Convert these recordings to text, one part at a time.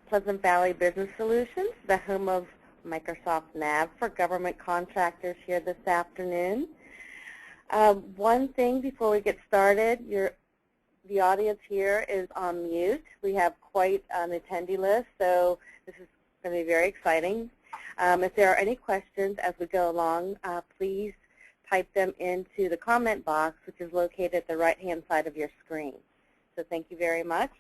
Pleasant Valley Business Solutions, the home of Microsoft NAV for government contractors here this afternoon. One thing before we get started, the audience here is on mute. We have quite an attendee list, so this is going to be very exciting. If there are any questions as we go along, please type them into the comment box, which is located at the right-hand side of your screen. So thank you very much.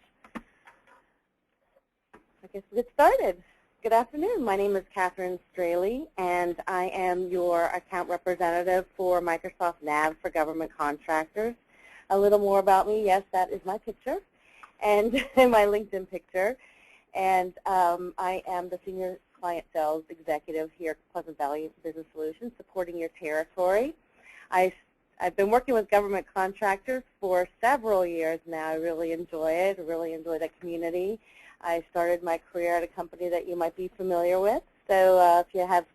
I guess we'll get started. Good afternoon. My name is Straily, and I am your account representative for Microsoft NAV for government contractors. A little more about me. Yes, that is my picture and my LinkedIn picture. And I am the Senior Client Sales Executive here at Pleasant Valley Business Solutions, supporting your territory. I've been working with government contractors for several years now. I really enjoy it. I really enjoy the community. I started my career at a company that you might be familiar with. So if you have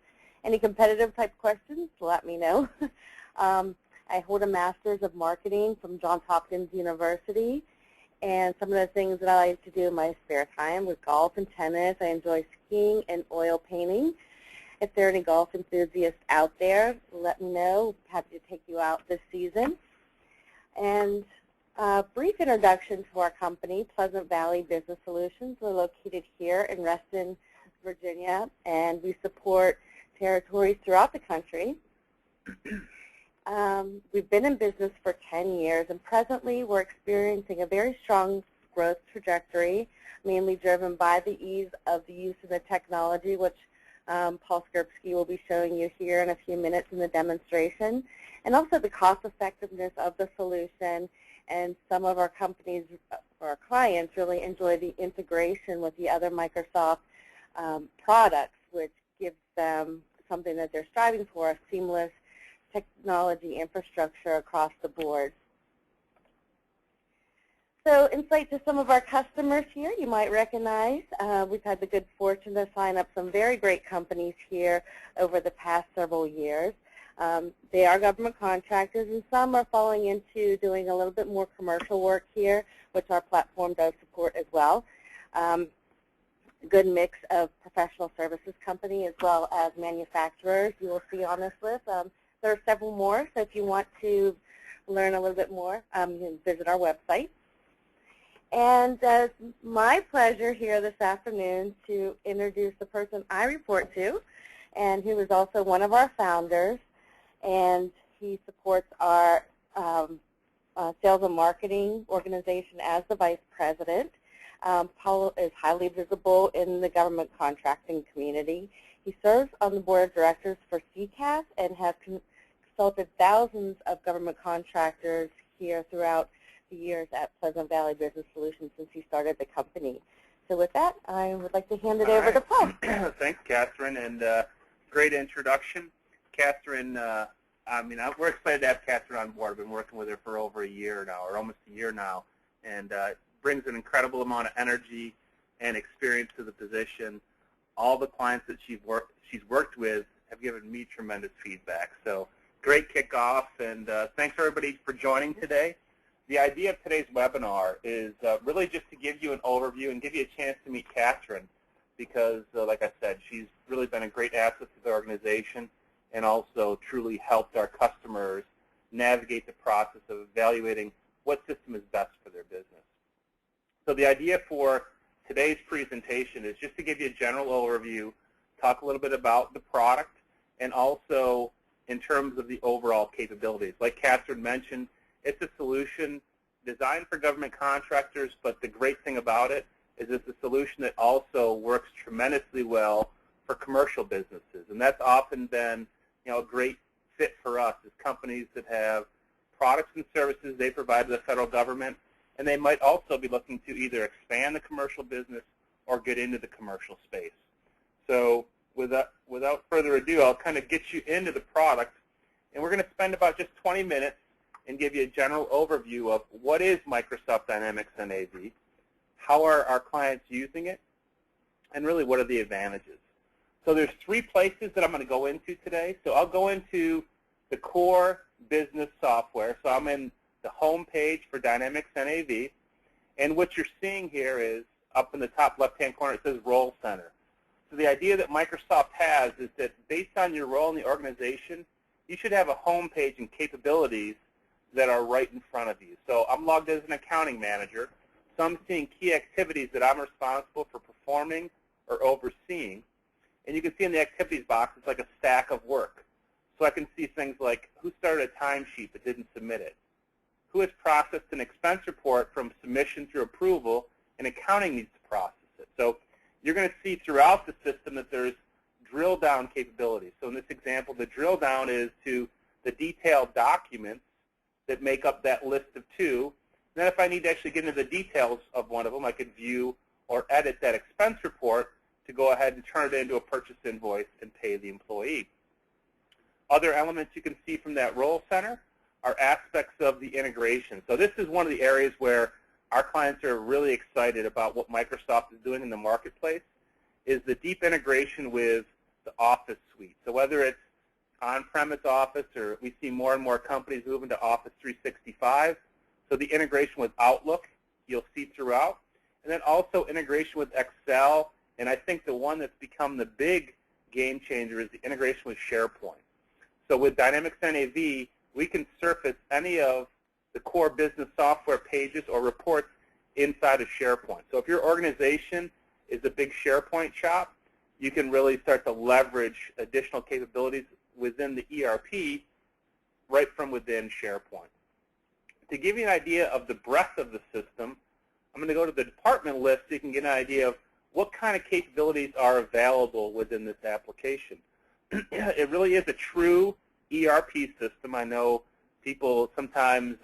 any competitive type questions, let me know. I hold a Master's of Marketing from Johns Hopkins University. And some of the things that I like to do in my spare time with golf and tennis. I enjoy skiing and oil painting. If there are any golf enthusiasts out there, let me know. Happy to take you out this season. And a brief introduction to our company, Pleasant Valley Business Solutions. We're located here in Reston, Virginia, and we support territories throughout the country. We've been in business for 10 years, and presently we're experiencing a very strong growth trajectory, mainly driven by the ease of the use of the technology, which Paul Skirpsky will be showing you here in a few minutes in the demonstration, and also the cost effectiveness of the solution. And some of our companies, or our clients, really enjoy the integration with the other Microsoft products, which gives them something that they're striving for, a seamless technology infrastructure across the board. So insight to some of our customers here you might recognize. We've had the good fortune to sign up some very great companies here over the past several years. They are government contractors, and some are falling into doing a little bit more commercial work here, which our platform does support as well. Good mix of professional services company as well as manufacturers you will see on this list. There are several more, so if you want to learn a little bit more, you can visit our website. And it's my pleasure here this afternoon to introduce the person I report to, and who is also one of our founders, and he supports our sales and marketing organization as the vice president. Paul is highly visible in the government contracting community. He serves on the board of directors for CCAS and has consulted thousands of government contractors here throughout the years at Pleasant Valley Business Solutions since he started the company. So with that, I would like to hand it over to Paul. Thanks, Catherine, and great introduction. Catherine, we're excited to have Catherine on board. I've been working with her for over a year now, or almost a year now, and brings an incredible amount of energy and experience to the position. All the clients that she's worked with have given me tremendous feedback. So great kickoff, and thanks everybody for joining today. The idea of today's webinar is really just to give you an overview and give you a chance to meet Catherine, because like I said, she's really been a great asset to the organization and also truly helped our customers navigate the process of evaluating what system is best for their business. So the idea for today's presentation is just to give you a general overview, talk a little bit about the product, and also in terms of the overall capabilities. Like Catherine mentioned, it's a solution designed for government contractors, but the great thing about it is it's a solution that also works tremendously well for commercial businesses. And that's often been a great fit for us as companies that have products and services they provide to the federal government, and they might also be looking to either expand the commercial business or get into the commercial space. So without further ado, I'll kind of get you into the product, and we're going to spend about just 20 minutes and give you a general overview of what is Microsoft Dynamics NAV, how are our clients using it, and really what are the advantages. So there's three places that I'm going to go into today. So I'll go into the core business software. So I'm in the home page for Dynamics NAV, and what you're seeing here is up in the top left-hand corner, it says Role Center. So the idea that Microsoft has is that based on your role in the organization, you should have a home page and capabilities that are right in front of you. So I'm logged as an accounting manager, so I'm seeing key activities that I'm responsible for performing or overseeing. And you can see in the activities box, it's like a stack of work. So I can see things like who started a timesheet but didn't submit it, who has processed an expense report from submission through approval, and accounting needs to process it. So you're going to see throughout the system that there's drill down capabilities. So in this example, the drill down is to the detailed documents that make up that list of 2. And then if I need to actually get into the details of one of them, I could view or edit that expense report to go ahead and turn it into a purchase invoice and pay the employee. Other elements you can see from that Role Center are aspects of the integration. So this is one of the areas where our clients are really excited about what Microsoft is doing in the marketplace, is the deep integration with the Office suite. So whether it's on-premise Office, or we see more and more companies moving to Office 365, so the integration with Outlook you'll see throughout, and then also integration with Excel, and I think the one that's become the big game changer is the integration with SharePoint. So with Dynamics NAV, we can surface any of the core business software pages or reports inside of SharePoint. So if your organization is a big SharePoint shop, you can really start to leverage additional capabilities within the ERP right from within SharePoint. To give you an idea of the breadth of the system, I'm going to go to the department list so you can get an idea of what kind of capabilities are available within this application. It really is a true ERP system. I know people sometimes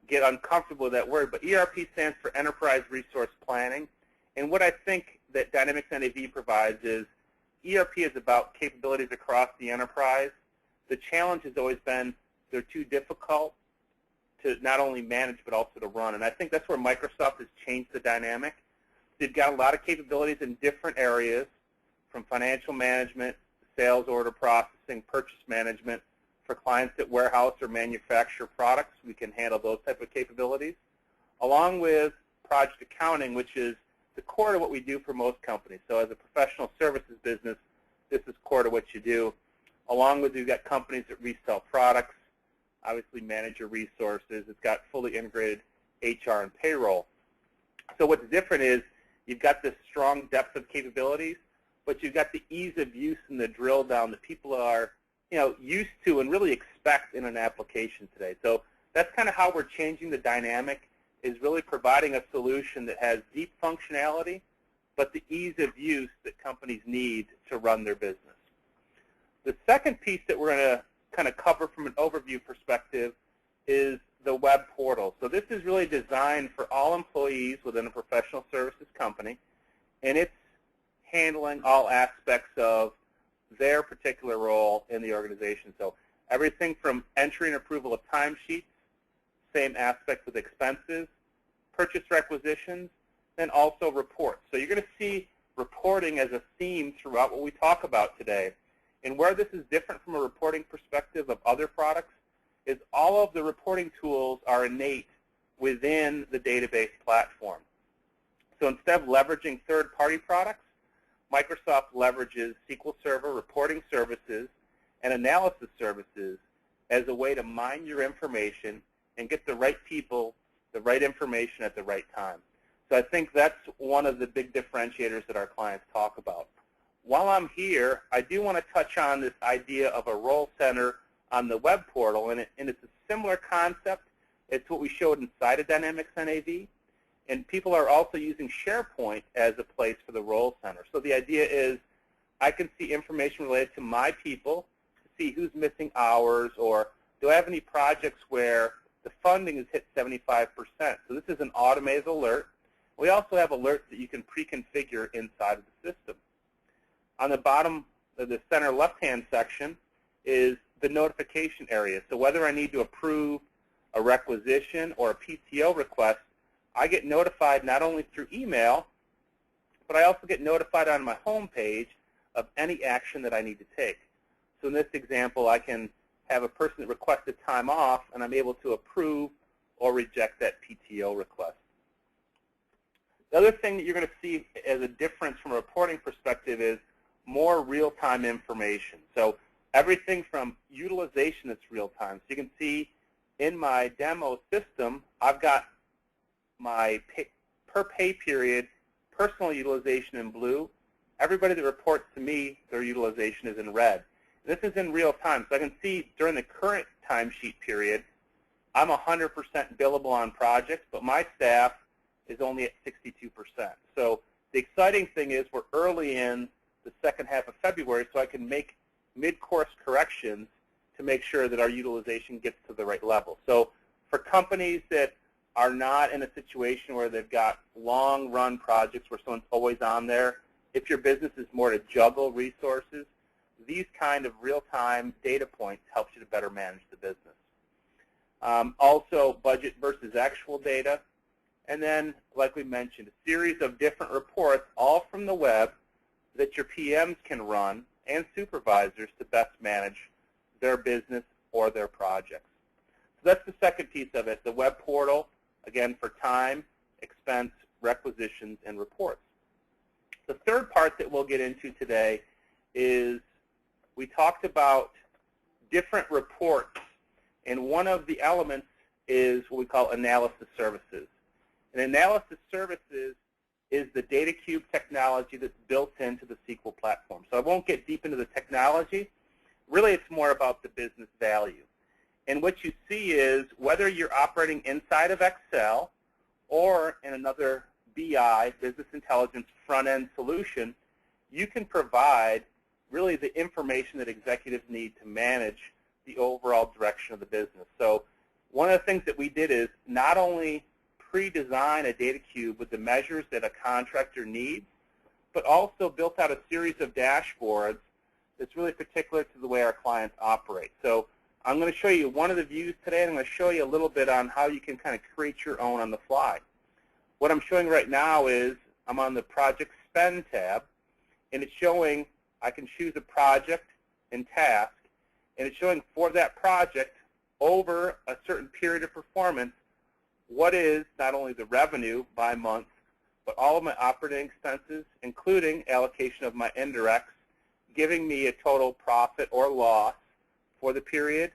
get uncomfortable with that word, but ERP stands for Enterprise Resource Planning. And what I think that Dynamics NAV provides is ERP is about capabilities across the enterprise. The challenge has always been they're too difficult to not only manage but also to run. And I think that's where Microsoft has changed the dynamic. They've got a lot of capabilities in different areas, from financial management, sales order processing, purchase management. For clients that warehouse or manufacture products, we can handle those type of capabilities, along with project accounting, which is the core to what we do for most companies. So as a professional services business, this is core to what you do. Along with, you've got companies that resell products, obviously manage your resources. It's got fully integrated HR and payroll. So what's different is you've got this strong depth of capabilities, but you've got the ease of use and the drill down that people are used to and really expect in an application today. So that's kind of how we're changing the dynamic, is really providing a solution that has deep functionality, but the ease of use that companies need to run their business. The second piece that we're going to kind of cover from an overview perspective is the web portal. So this is really designed for all employees within a professional services company, and it's handling all aspects of their particular role in the organization. So everything from entry and approval of timesheets, same aspect with expenses, purchase requisitions, and also reports. So you're going to see reporting as a theme throughout what we talk about today. And where this is different from a reporting perspective of other products is all of the reporting tools are innate within the database platform. So instead of leveraging third-party products, Microsoft leverages SQL Server reporting services and analysis services as a way to mine your information and get the right people, the right information at the right time. So I think that's one of the big differentiators that our clients talk about. While I'm here, I do want to touch on this idea of a role center on the web portal, and it's a similar concept. It's what we showed inside of Dynamics NAV. And people are also using SharePoint as a place for the role center. So the idea is I can see information related to my people, to see who's missing hours, or do I have any projects where the funding has hit 75%. So this is an automated alert. We also have alerts that you can pre-configure inside of the system. On the bottom of the center left-hand section is the notification area. So whether I need to approve a requisition or a PTO request, I get notified not only through email, but I also get notified on my home page of any action that I need to take. So in this example, I can have a person that requested time off, and I'm able to approve or reject that PTO request. The other thing that you're going to see as a difference from a reporting perspective is more real-time information. So everything from utilization that's real-time. So you can see in my demo system, I've got my per pay period personal utilization in blue. Everybody that reports to me, their utilization is in red. This is in real time, so I can see during the current timesheet period, I'm 100% billable on projects, but my staff is only at 62%. So the exciting thing is we're early in the second half of February, so I can make mid-course corrections to make sure that our utilization gets to the right level. So for companies that are not in a situation where they've got long-run projects where someone's always on there, if your business is more to juggle resources, these kind of real-time data points helps you to better manage the business. Also, budget versus actual data. And then, like we mentioned, a series of different reports, all from the web, that your PMs can run and supervisors to best manage their business or their projects. So that's the second piece of it, the web portal, again, for time, expense, requisitions, and reports. The third part that we'll get into today is we talked about different reports, and one of the elements is what we call analysis services. And analysis services is the data cube technology that's built into the SQL platform. So I won't get deep into the technology. Really, it's more about the business value. And what you see is whether you're operating inside of Excel or in another BI, business intelligence front-end solution, you can provide really the information that executives need to manage the overall direction of the business. So one of the things that we did is not only pre-design a data cube with the measures that a contractor needs, but also built out a series of dashboards that's really particular to the way our clients operate. So I'm going to show you one of the views today, and I'm going to show you a little bit on how you can kind of create your own on the fly. What I'm showing right now is I'm on the Project Spend tab, and it's showing I can choose a project and task, and it's showing for that project over a certain period of performance what is not only the revenue by month, but all of my operating expenses, including allocation of my indirects, giving me a total profit or loss for the period.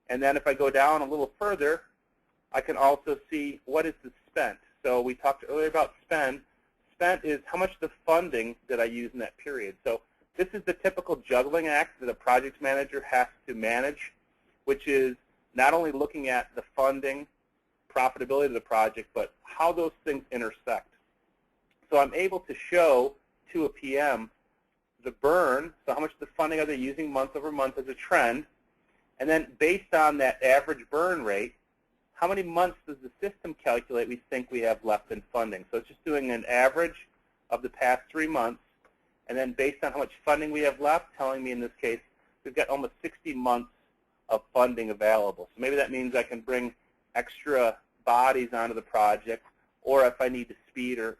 And then if I go down a little further, I can also see what is the spent. So we talked earlier about spend. Spent is how much of the funding did I use in that period. So this is the typical juggling act that a project manager has to manage, which is not only looking at the funding, profitability of the project, but how those things intersect. So I'm able to show to a PM the burn, so how much of the funding are they using month over month as a trend, and then based on that average burn rate, how many months does the system calculate we think we have left in funding? So it's just doing an average of the past 3 months, and then based on how much funding we have left, telling me in this case we've got almost 60 months of funding available. So maybe that means I can bring extra bodies onto the project, or if I need to speed or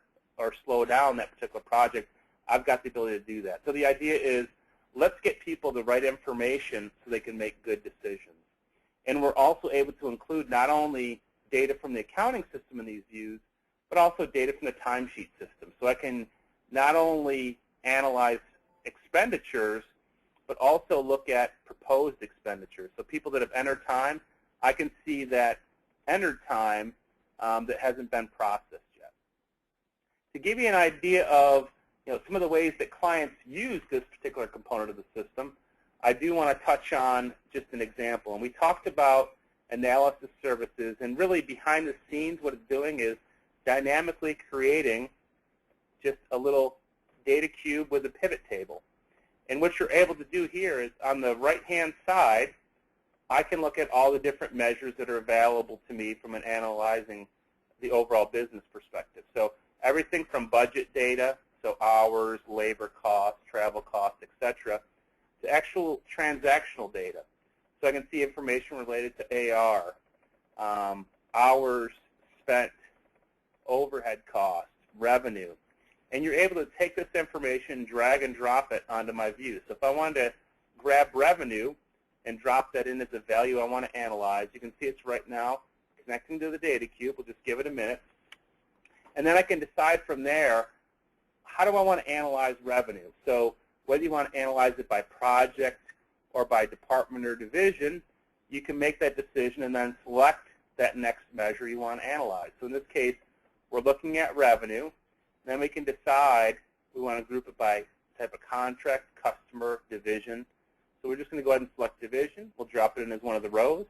slow down that particular project, I've got the ability to do that. So the idea is let's get people the right information so they can make good decisions. And we're also able to include not only data from the accounting system in these views, but also data from the timesheet system. So I can not only analyze expenditures, but also look at proposed expenditures. So people that have entered time, I can see that entered time that hasn't been processed yet. To give you an idea of some of the ways that clients use this particular component of the system, I do want to touch on just an example. And we talked about analysis services, and really behind the scenes what it's doing is dynamically creating just a little data cube with a pivot table. And what you're able to do here is on the right-hand side, I can look at all the different measures that are available to me from an analyzing the overall business perspective. So everything from budget data, so hours, labor costs, travel costs, etc., to actual transactional data. So I can see information related to AR, hours spent, overhead costs, revenue. And you're able to take this information, drag and drop it onto my view. So if I wanted to grab revenue and drop that in as a value I want to analyze, you can see it's right now connecting to the data cube. We'll just give it a minute. And then I can decide from there, how do I want to analyze revenue? So whether you want to analyze it by project or by department or division, you can make that decision and then select that next measure you want to analyze. So in this case, we're looking at revenue. Then we can decide we want to group it by type of contract, customer, division. So we're just going to go ahead and select division. We'll drop it in as one of the rows.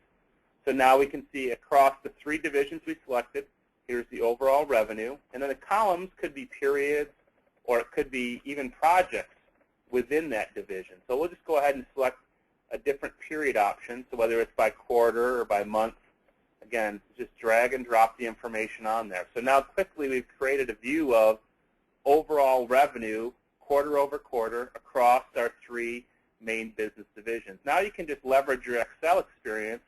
So now we can see across the 3 divisions we selected, here's the overall revenue. And then the columns could be periods, or it could be even projects within that division. So we'll just go ahead and select a different period option. So whether it's by quarter or by month, again, just drag and drop the information on there. So now quickly we've created a view of overall revenue quarter over quarter across our 3 main business divisions. Now you can just leverage your Excel experience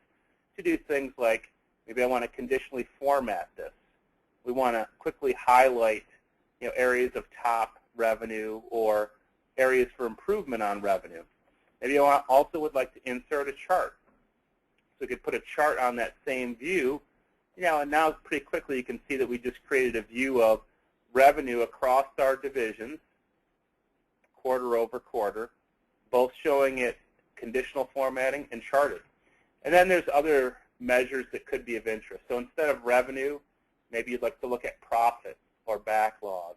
to do things like, maybe I want to conditionally format this. We want to quickly highlight areas of top revenue or areas for improvement on revenue. Maybe I also would like to insert a chart. So we could put a chart on that same view, and now pretty quickly you can see that we just created a view of revenue across our divisions, quarter over quarter, both showing it conditional formatting and charted. And then there's other measures that could be of interest. So instead of revenue, maybe you'd like to look at profit or backlog.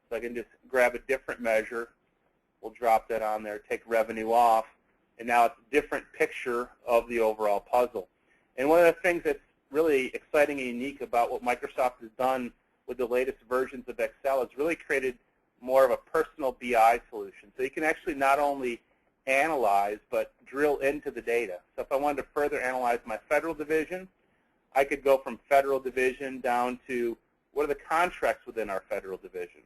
So I can just grab a different measure. We'll drop that on there, take revenue off, and now it's a different picture of the overall puzzle. And one of the things that's really exciting and unique about what Microsoft has done with the latest versions of Excel is really created more of a personal BI solution. So you can actually not only analyze, but drill into the data. So if I wanted to further analyze my federal division, I could go from federal division down to what are the contracts within our federal division.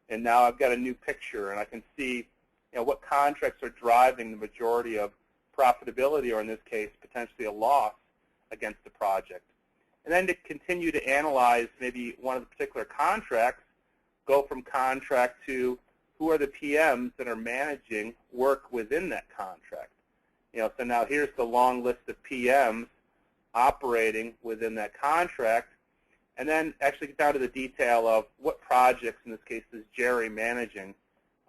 And now I've got a new picture, and I can see what contracts are driving the majority of profitability, or in this case, potentially a loss against the project. And then to continue to analyze maybe one of the particular contracts, go from contract to who are the PMs that are managing work within that contract. So now here's the long list of PMs operating within that contract, and then actually get down to the detail of what projects, in this case, is Jerry managing.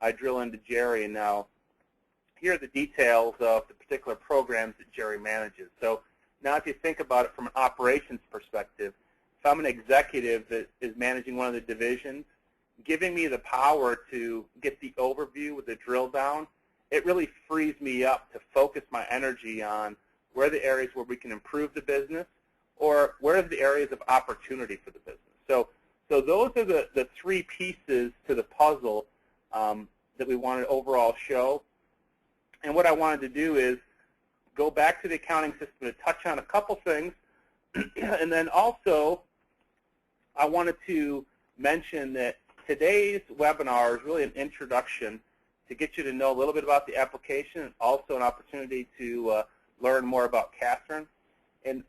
I drill into Jerry, and now here are the details of the particular programs that Jerry manages. So now if you think about it from an operations perspective, if I'm an executive that is managing one of the divisions, giving me the power to get the overview with the drill down, it really frees me up to focus my energy on where are the areas where we can improve the business, or where are the areas of opportunity for the business. So those are the 3 pieces to the puzzle that we wanted to overall show. And what I wanted to do is go back to the accounting system to touch on a couple things. And then also, I wanted to mention that today's webinar is really an introduction to get you to know a little bit about the application, and also an opportunity to learn more about Catherine. And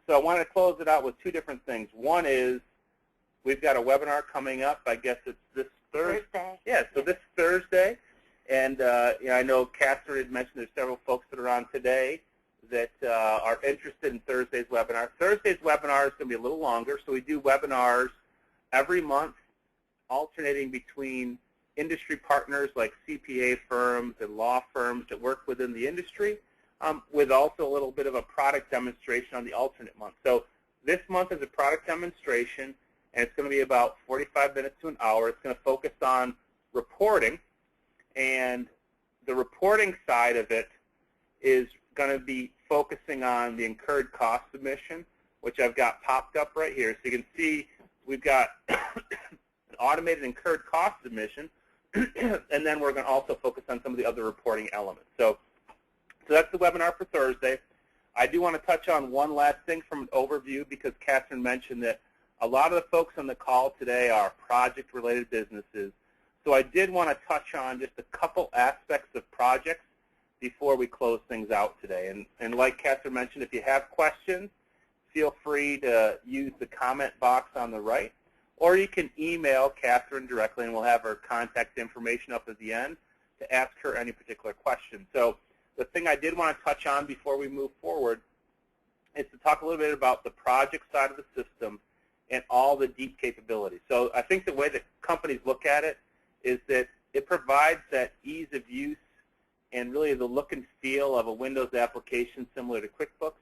so I wanted to close it out with 2 different things. One is we've got a webinar coming up. I guess it's this Thursday. Yeah, so this Thursday. And I know Catherine had mentioned there's several folks that are on today that are interested in Thursday's webinar. Thursday's webinar is going to be a little longer, so we do webinars every month, alternating between industry partners like CPA firms and law firms that work within the industry, with also a little bit of a product demonstration on the alternate month. So this month is a product demonstration, and it's going to be about 45 minutes to an hour. It's going to focus on reporting, and the reporting side of it is going to be focusing on the incurred cost submission, which I've got popped up right here. So you can see we've got an automated incurred cost submission, and then we're going to also focus on some of the other reporting elements. So that's the webinar for Thursday. I do want to touch on one last thing from an overview, because Catherine mentioned that a lot of the folks on the call today are project-related businesses. So I did want to touch on just a couple aspects of projects before we close things out today. And like Catherine mentioned, if you have questions, feel free to use the comment box on the right, or you can email Catherine directly, and we'll have her contact information up at the end to ask her any particular question. So the thing I did want to touch on before we move forward is to talk a little bit about the project side of the system and all the deep capabilities. So I think the way that companies look at it is that it provides that ease of use and really the look and feel of a Windows application similar to QuickBooks,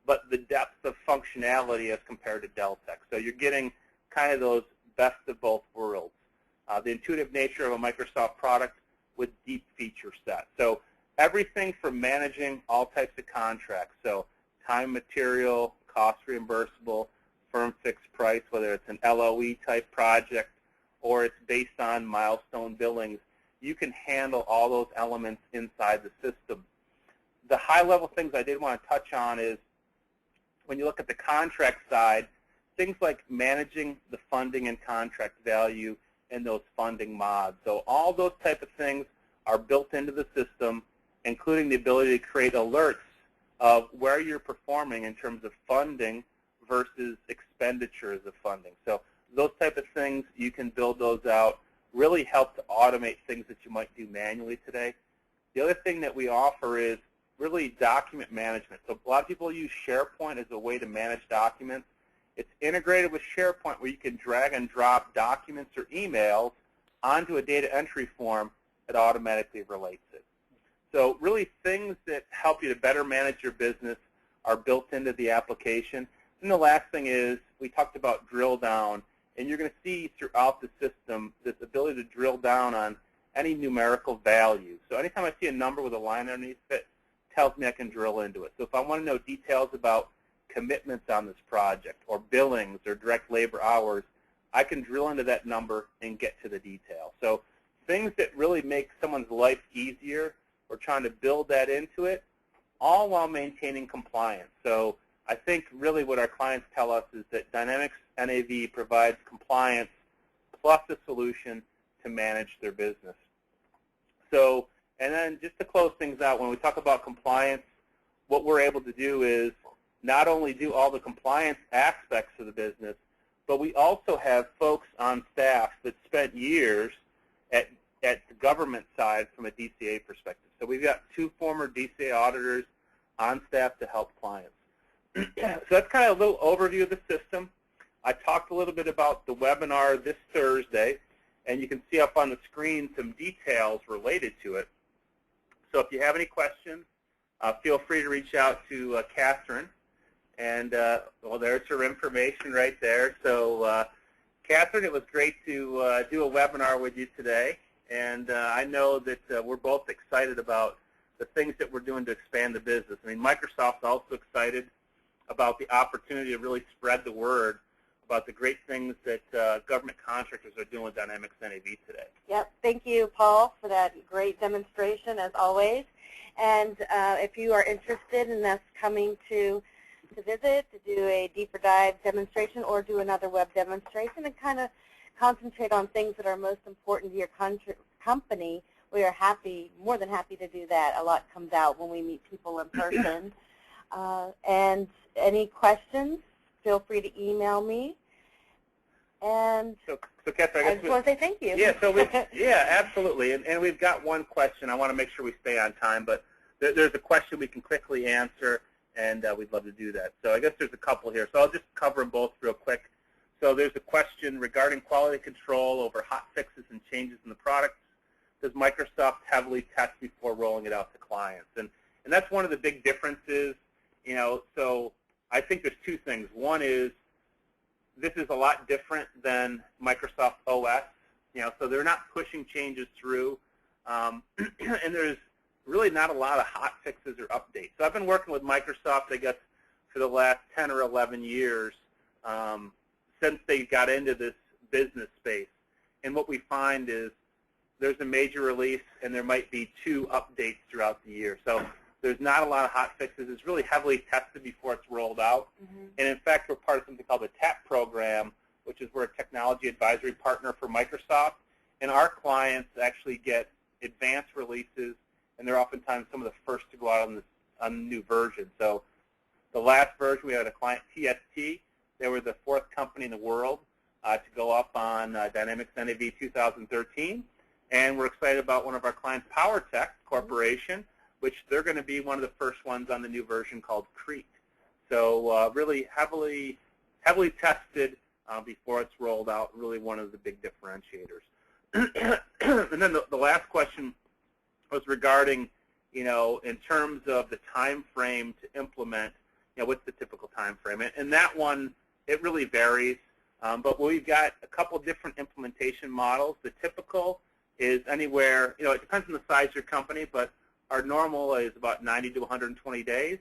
but the depth of functionality as compared to Deltek. So you're getting kind of those best of both worlds. The intuitive nature of a Microsoft product with deep feature set. So everything from managing all types of contracts, so time material, cost reimbursable, firm fixed price, whether it's an LOE type project or it's based on milestone billings, you can handle all those elements inside the system. The high-level things I did want to touch on is when you look at the contract side, things like managing the funding and contract value and those funding mods. So all those type of things are built into the system, including the ability to create alerts of where you're performing in terms of funding versus expenditures of funding. So those type of things, you can build those out, really help to automate things that you might do manually today. The other thing that we offer is really document management. So a lot of people use SharePoint as a way to manage documents. It's integrated with SharePoint where you can drag and drop documents or emails onto a data entry form that automatically relates it. So really things that help you to better manage your business are built into the application. And the last thing is we talked about drill down, and you're going to see throughout the system this ability to drill down on any numerical value. So anytime I see a number with a line underneath it, tells me I can drill into it. So if I want to know details about commitments on this project or billings or direct labor hours, I can drill into that number and get to the detail. So things that really make someone's life easier, we're trying to build that into it, all while maintaining compliance. So I think really what our clients tell us is that Dynamics NAV provides compliance plus a solution to manage their business. So, and then just to close things out, when we talk about compliance, what we're able to do is not only do all the compliance aspects of the business, but we also have folks on staff that spent years at the government side from a DCA perspective. So we've got 2 former DCA auditors on staff to help clients. So that's kind of a little overview of the system. I talked a little bit about the webinar this Thursday, and you can see up on the screen some details related to it. So if you have any questions, feel free to reach out to Catherine. And, well, there's her information right there. So, Catherine, it was great to do a webinar with you today. And I know that we're both excited about the things that we're doing to expand the business. I mean, Microsoft's also excited about the opportunity to really spread the word about the great things that government contractors are doing with Dynamics NAV today. Yep. Thank you, Paul, for that great demonstration, as always. And if you are interested in us coming to visit, to do a deeper dive demonstration or do another web demonstration and kind of concentrate on things that are most important to your company, we are more than happy to do that. A lot comes out when we meet people in person. And any questions, feel free to email me. And so Catherine, I just want to say thank you. Yeah, so yeah, absolutely. And we've got one question. I want to make sure we stay on time, but there's a question we can quickly answer, and we'd love to do that. So I guess there's a couple here. So I'll just cover them both real quick. So there's a question regarding quality control over hot fixes and changes in the products. Does Microsoft heavily test before rolling it out to clients? And that's one of the big differences. You know, so I think there's 2 things. One is this is a lot different than Microsoft OS. You know, so they're not pushing changes through, and there's really not a lot of hot fixes or updates. So I've been working with Microsoft, I guess, for the last 10 or 11 years since they got into this business space. And what we find is there's a major release, and there might be 2 updates throughout the year. So there's not a lot of hot fixes. It's really heavily tested before it's rolled out. And in fact, we're part of something called the TAP program, which is we're a technology advisory partner for Microsoft. And our clients actually get advanced releases, and they're oftentimes some of the first to go out on the new version. So the last version, we had a client, TST. They were the 4th company in the world to go up on Dynamics NAV 2013. And we're excited about one of our clients, PowerTech Corporation, which they're going to be one of the first ones on the new version called Crete. So really heavily tested before it's rolled out, really one of the big differentiators. And then the last question was regarding, in terms of the time frame to implement, what's the typical time frame? And that one, it really varies. But we've got a couple different implementation models. The typical is anywhere, it depends on the size of your company, but our normal is about 90 to 120 days.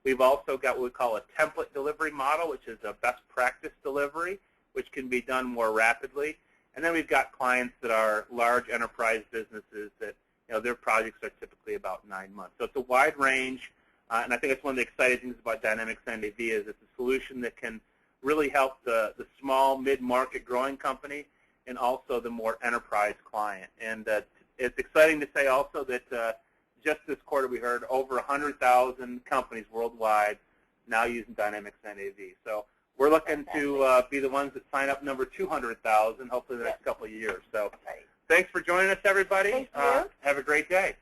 We've also got what we call a template delivery model, which is a best practice delivery, which can be done more rapidly. And then we've got clients that are large enterprise businesses that, their projects are typically about 9 months. So it's a wide range, and I think it's one of the exciting things about Dynamics NAV is it's a solution that can really help the small, mid-market growing company and also the more enterprise client. And it's exciting to say also that just this quarter we heard over 100,000 companies worldwide now using Dynamics NAV. So we're looking to be the ones that sign up number 200,000 hopefully in the next couple of years. So thanks for joining us, everybody. Thank you. Have a great day.